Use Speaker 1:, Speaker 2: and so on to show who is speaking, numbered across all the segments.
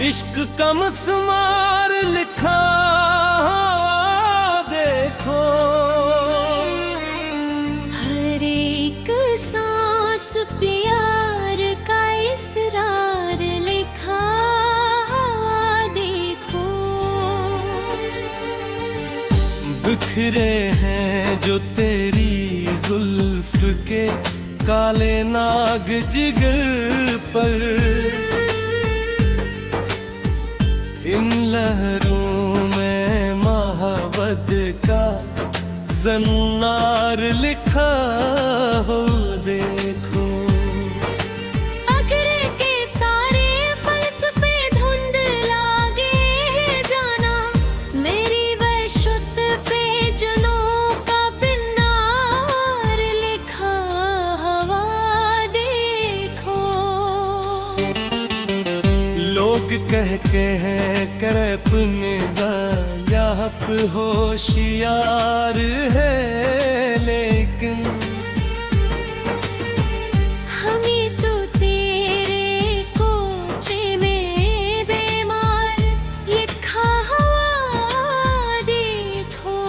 Speaker 1: इश्क का मस्मार लिखा देखो,
Speaker 2: हर एक सांस प्यार का इसरार लिखा देखो।
Speaker 1: बिखरे हैं जो तेरी जुल्फ के काले नाग जिगर पर, इन लहरों में महावद का जन्नार लिखा हो देखो।
Speaker 2: अगरे के सारे फलसफे धुंधला गे जाना, मेरी वहशत पे जनों का बिन्नार लिखा हवा देखो।
Speaker 1: लोग कहते हैं करप निगाह होशियार है, लेकिन
Speaker 2: हमें तो तेरे कोचे में बेमार लिखा हवा देखो।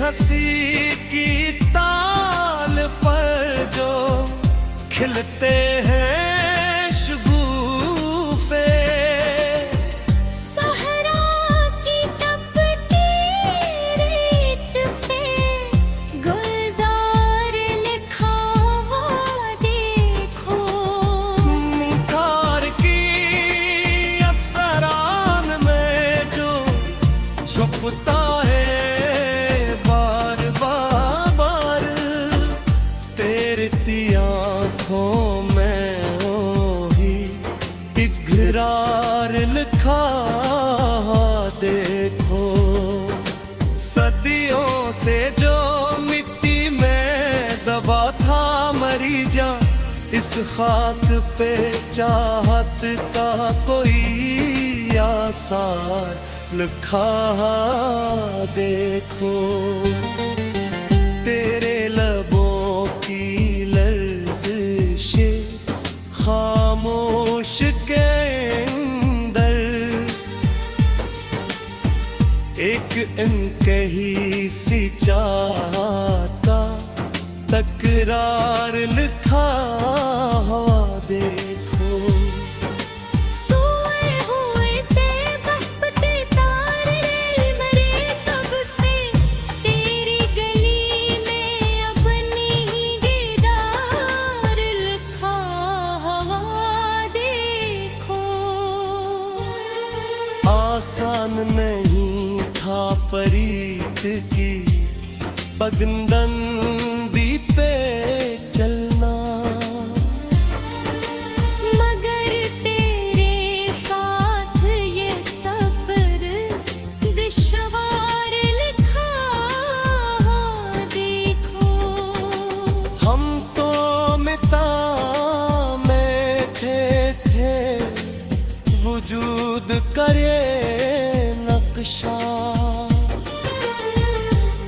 Speaker 1: हंसी की ताल पर जो खिलते हैं शगुफे,
Speaker 2: सहरा की तपती रेत पे गुलजार लिखा हुआ देखो।
Speaker 1: निखार की असरान में जो छुपता है आँखों में ओही इकरार लिखा देखो। सदियों से जो मिट्टी में दबा था मरी जा, इस खाक पे चाहत का कोई आसार लिखा देखो। तेरे लबों की लर्ज़िशे खामोश के अंदर एक अनकही सी चाहता तकरार लिखा हुआ देखो।
Speaker 2: सोए हुए ते बहते तारे मरे तब से, तेरी गली में अपनी ही दीदार लिखा हवा देखो।
Speaker 1: आसान नहीं था परीत की पगडंडी पे चलना,
Speaker 2: मगर तेरे साथ ये सफर दुश्वार लिखा देखो।
Speaker 1: हम तो मिता में थे वजूद करे नक्शा,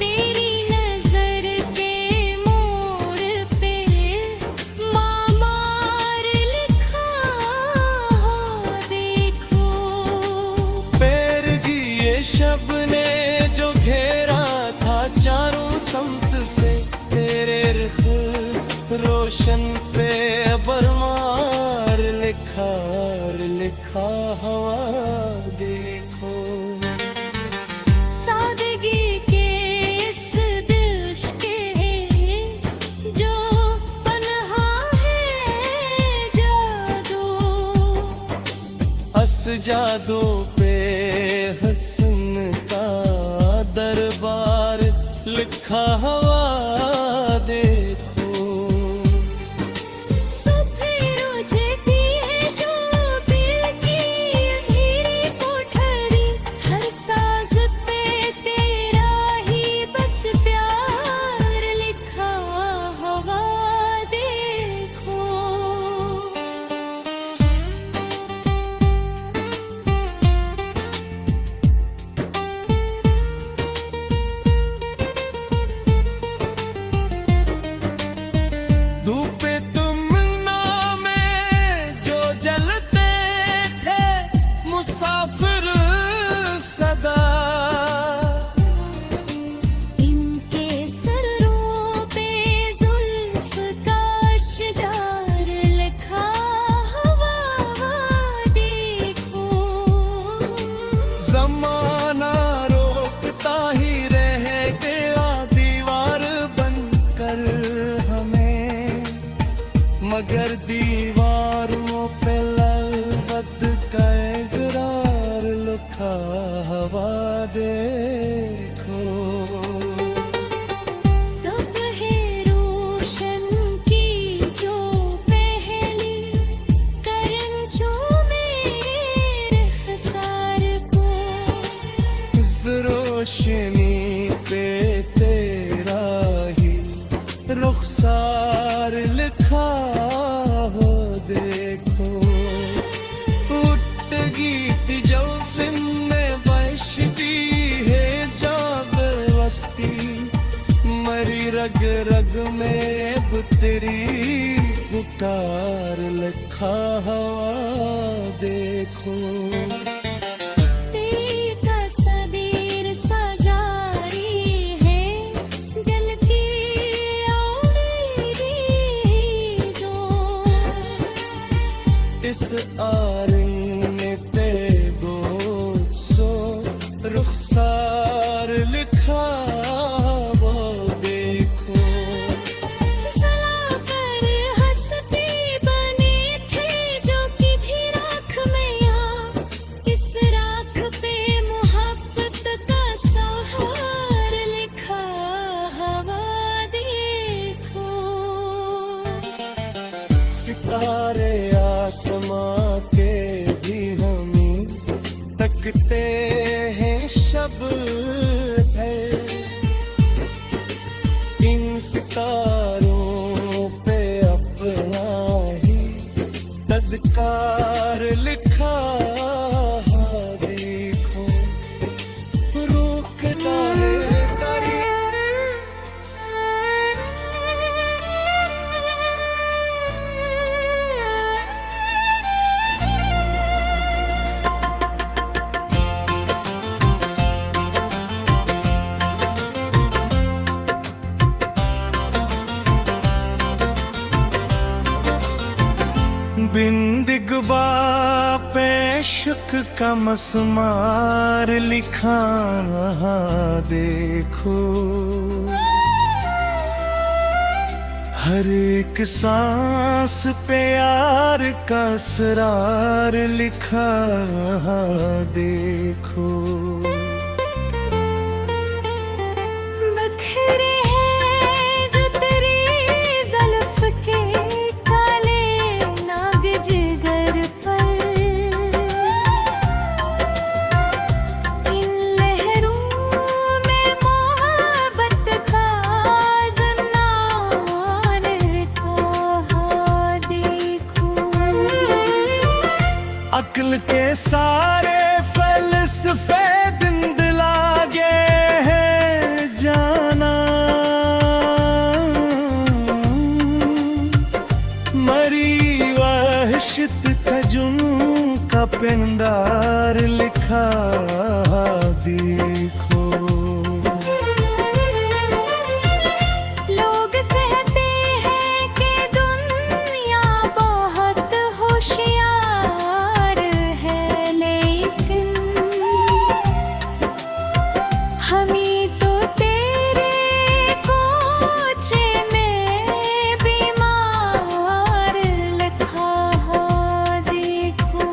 Speaker 2: तेरी नजर के मोड़ पे मामार लिखा देखो।
Speaker 1: पैरगी ये शब ने जो घेरा था चारों समत से, तेरे रुख रोशन पे बरमार लिखा हवा देखो।
Speaker 2: सादगी के इस दिश के जो पन्हा है जादू,
Speaker 1: हस जादू पे हसन का दरबार लिखा हवा देखो।
Speaker 2: हर साज पे तेरा ही बस प्यार लिखा
Speaker 1: रुखसार लिखा हो देखो। उठ गीत जो सिन्ने बशती है जाग वस्ती, मरी रग रग में अब तेरी पुकार लिखा हवा देखो।
Speaker 2: तेरी तस्वीर सजाई है दिल की औरें दो।
Speaker 1: इस आरने पे गो सो रुखसार लिखा वो देखो।
Speaker 2: सला कर हंसती बनी थी जो कि भी राख में यहाँ, इस राख पे मोहब्बत का सहार लिखा हवा देखो।
Speaker 1: सितारे आसमां के भी हमें तकते हैं शब है। इन सितारों पे अपना ही तज़कार लिखा देखो। रोकता है बिंदिगबा पे इश्क का मसमार लिखा देखो। हर एक सांस पे यार का असरार लिखा देखो।
Speaker 2: बखरे हैं जो तेरी ज़ुल्फ़ के काले नाग जिगर पर, इन लहरों में मोहब्बत का ज़नार कहा देखो।
Speaker 1: अक्ल के सारे फलसफे दिंदला गए हैं जाना। मरी वहशत का जुनून का पिंडार लिखा देखो।
Speaker 2: लोग कहते हैं कि दुनिया बहुत होशियार है, लेकिन हमी तो तेरे कोचे में बीमार लिखा देखो।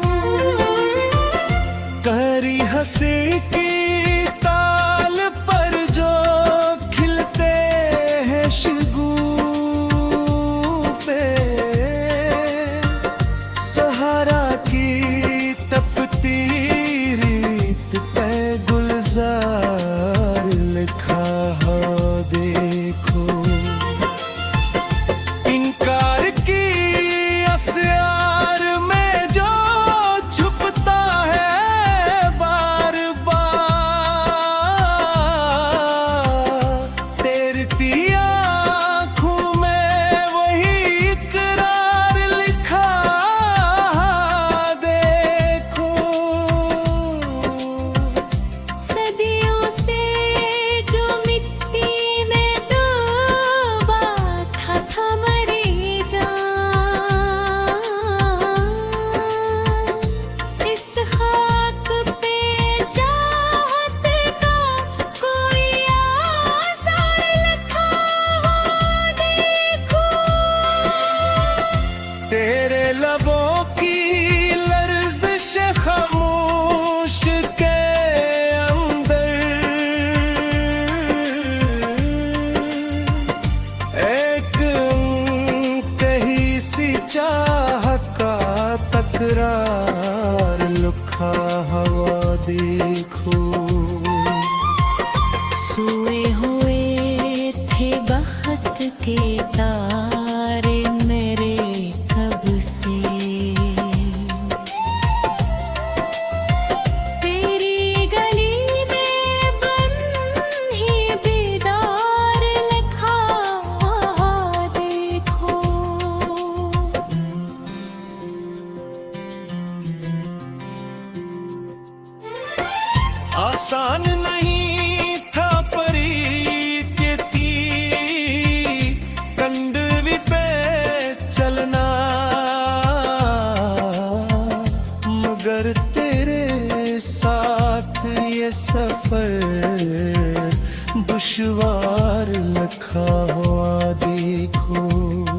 Speaker 1: उम्मीदवार लिखा हुआ देखो।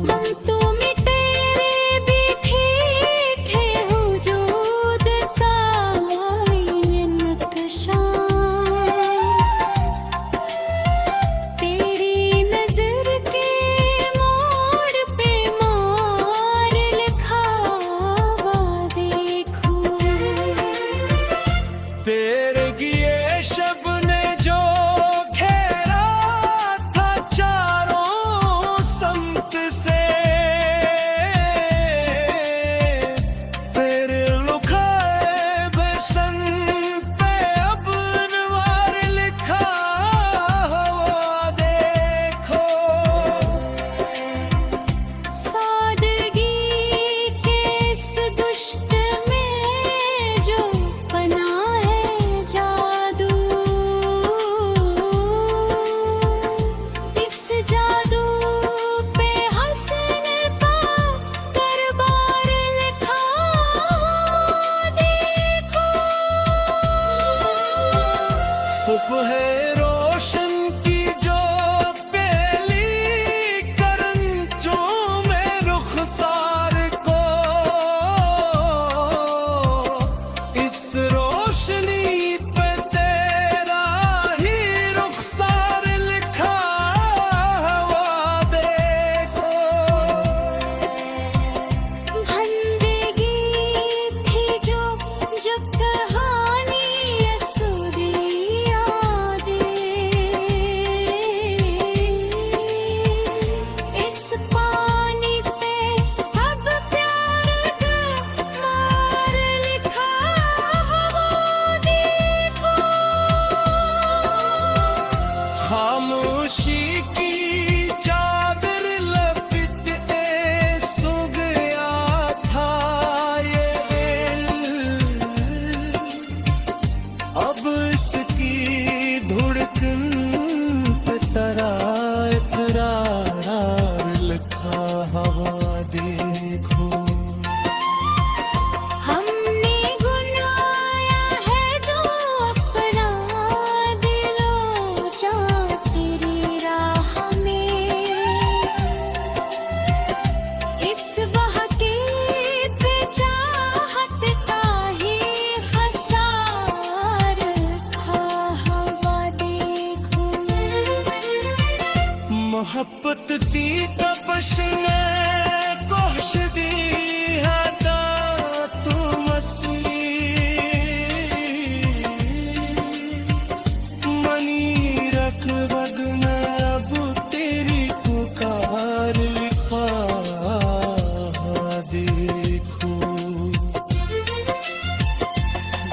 Speaker 2: हम तुम तेरे भी ठीक है वजूद का ये नक्शा, तेरी नजर के मोड़ पे मार लिखा हुआ देखो।
Speaker 1: तेरे गिए शब ने जो घेरा था चारों समत से, तेरे लुकाए बेसन पे अब नवार लिखा हुआ देखो।
Speaker 2: सादगी के इस दुश्त में जो बना है जादू, इस जादू पे हसन का दरबार लिखा देखो।
Speaker 1: सुबह रोशन की जो पहली करंचों में रुखसार को, इस रोशनी पे तेरा ही रुखसार लिखा हुआ देखो।
Speaker 2: बंदगी थी जो जो कहानी यसुदी यादें, इस पानी पे अब प्यार का मार लिखा हुआ देखो।
Speaker 1: खामोशी की चादर लपेटे सो गया था ये दिल, अब इसकी धड़कन पे तरार लिखा हवा देखो।
Speaker 2: हमने गुनाया है जो अपना दिलो जा तेरी राह में, इस बहके पे चाहत का ही खसार था हवा देखो।
Speaker 1: मोहब्बत दी तपश ने कोश दी है तू मसली, मनी रख बग में अब तेरी पुकार लिखा देखो।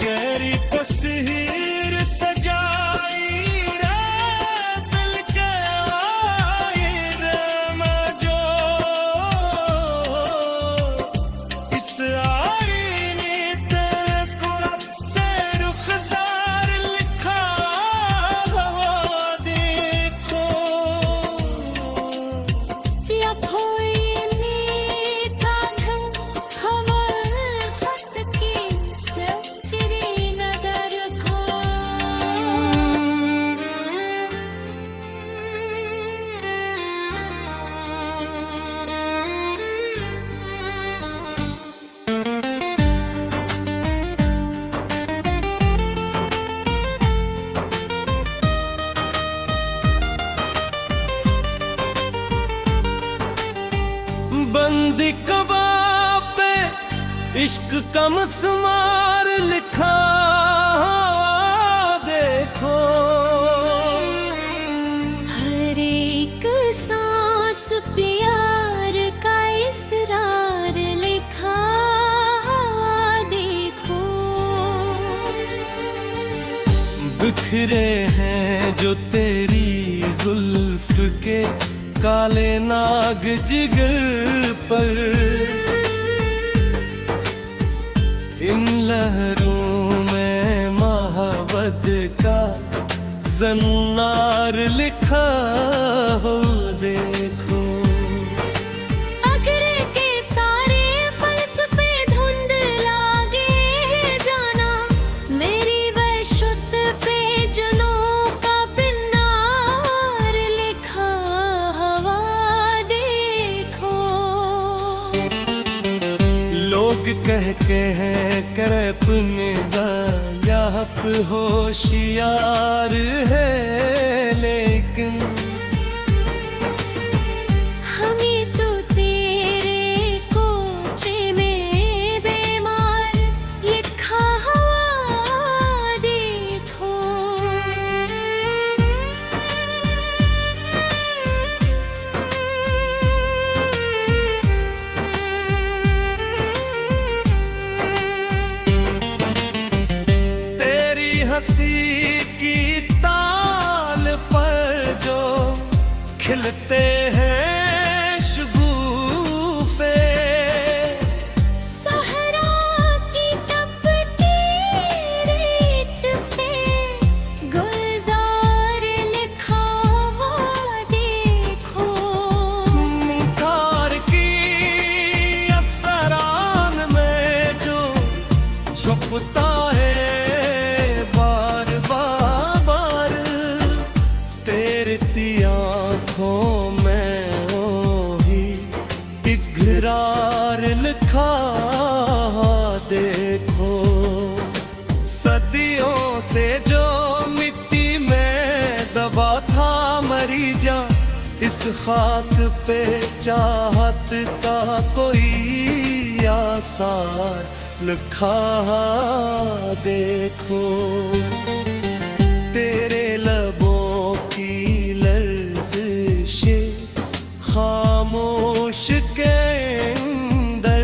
Speaker 1: गहरी तस्वीर सजाई रे दिल के आईर में जो, इस आईने तेरे को से रुखसार लिखा हुआ देखो।
Speaker 2: या कोई मीठा ढंग खबर खत की सच्ची नजर को।
Speaker 1: बंदी कबाब पे इश्क का मस्मार लिखा देखो।
Speaker 2: हर एक सांस प्यार का इसरार लिखा देखो।
Speaker 1: बिखरे हैं जो तेरी जुल्फ के काले नाग जिगर पर, इन लहरों में महावत का जन्नार लिखा हो देखो।
Speaker 2: अगर के सारे फलसफे धुंधला गे जाना, मेरी वहशत पे जनों का बिन्ना
Speaker 1: कह के है करे पुनिदा याप होशियार है, लेकिन
Speaker 2: हमें तो तेरे कोचे में बेमार लिखा हुआ देखो।
Speaker 1: तेरी हंसी की ताल पर जो खिलते हैं शगुफे,
Speaker 2: सहरा की तपती रेत पे गुलजार लिखा हुआ देखो।
Speaker 1: निखार की असरान में जो छुपता है बार बार, तेरी आँखों में ही इकरार लिखा देखो। सदियों से जो मिट्टी में दबा था मरी जा, इस खाक पे चाहत का कोई आसार लिखा देखो। तेरे लबों की लर्ज़िशे खामोश के अंदर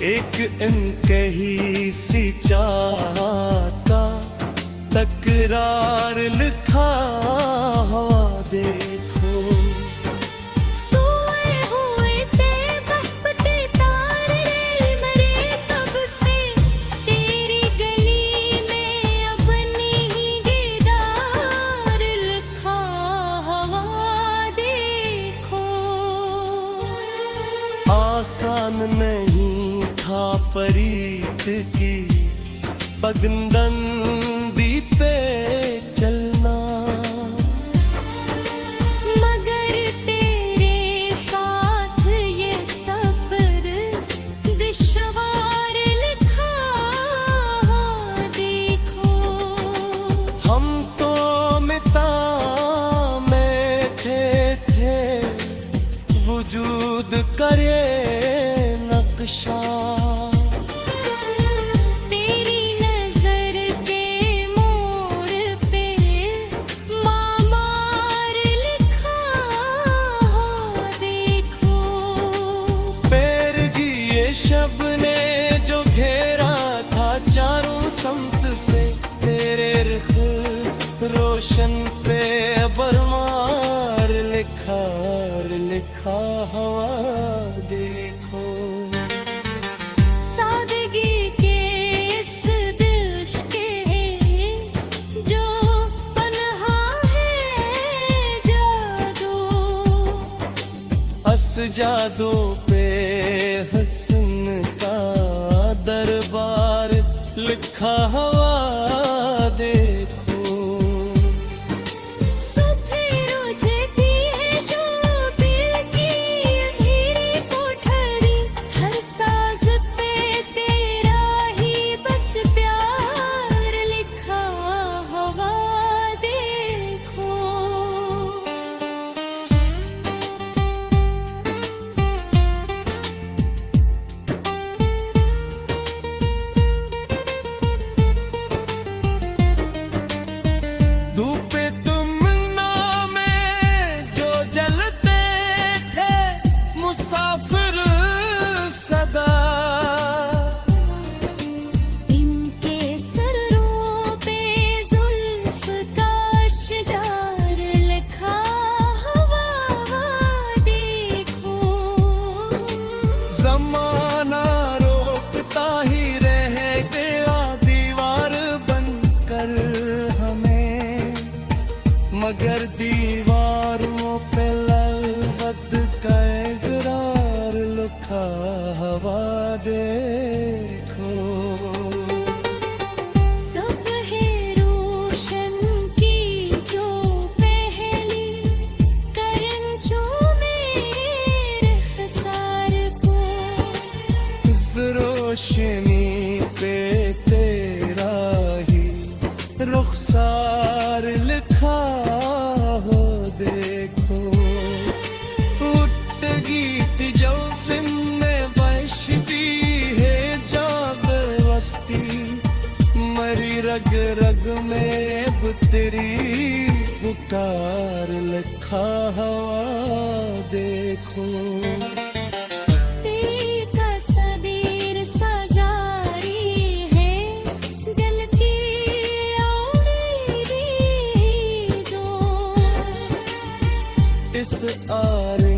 Speaker 1: एक अनकही सी चाहता तकरार लिखा हुआ देखो।
Speaker 2: सोए हुए ते बपते तारे मरे कब से, तेरी गली में अपनी ही दीदार लिखा हुआ देखो।
Speaker 1: आसान नहीं था परीत की पगडंडी पे चलना,
Speaker 2: मगर तेरे साथ ये सफर दुश्वार लिखा हुआ देखो।
Speaker 1: हम तो मिता में थे वजूद करे नक्शा।
Speaker 2: तेरी नजर के मोड़ पे मामार लिखा हुआ देखो।
Speaker 1: पैरगी ये शब ने जो घेरा था चारों समत से, तेरे रुख रोशन पे बरमार लिखा हुआ देखो।
Speaker 2: सादगी के इस दिश के जो पन्हा है जादू,
Speaker 1: अस जादू पे हसन का दरबार लिखा हुआ देखो।
Speaker 2: सुबह रोजती है जो दिल की अंधेरी कोठरी, हर साज पे तेरा ही बस प्यार लिखा हुआ देखो।
Speaker 1: धूपे तुम में जो जलते थे मुसाफिर सदा,
Speaker 2: इनके सरों पे जुल्फ का शिजार लिखा हुआ देखो।
Speaker 1: जमाना रोकता ही रह गया दीवार बनकर हमें, मगर दीवारों पे लल्फत का इकरार लिखा हुआ देखो।
Speaker 2: सुबह रोशन की जो पहली करंजों में रहसार को
Speaker 1: में अब तेरी पुकार लिखा हवा देखो
Speaker 2: का सदीर सजारी है दिल की उम्मीदें दो
Speaker 1: इस आर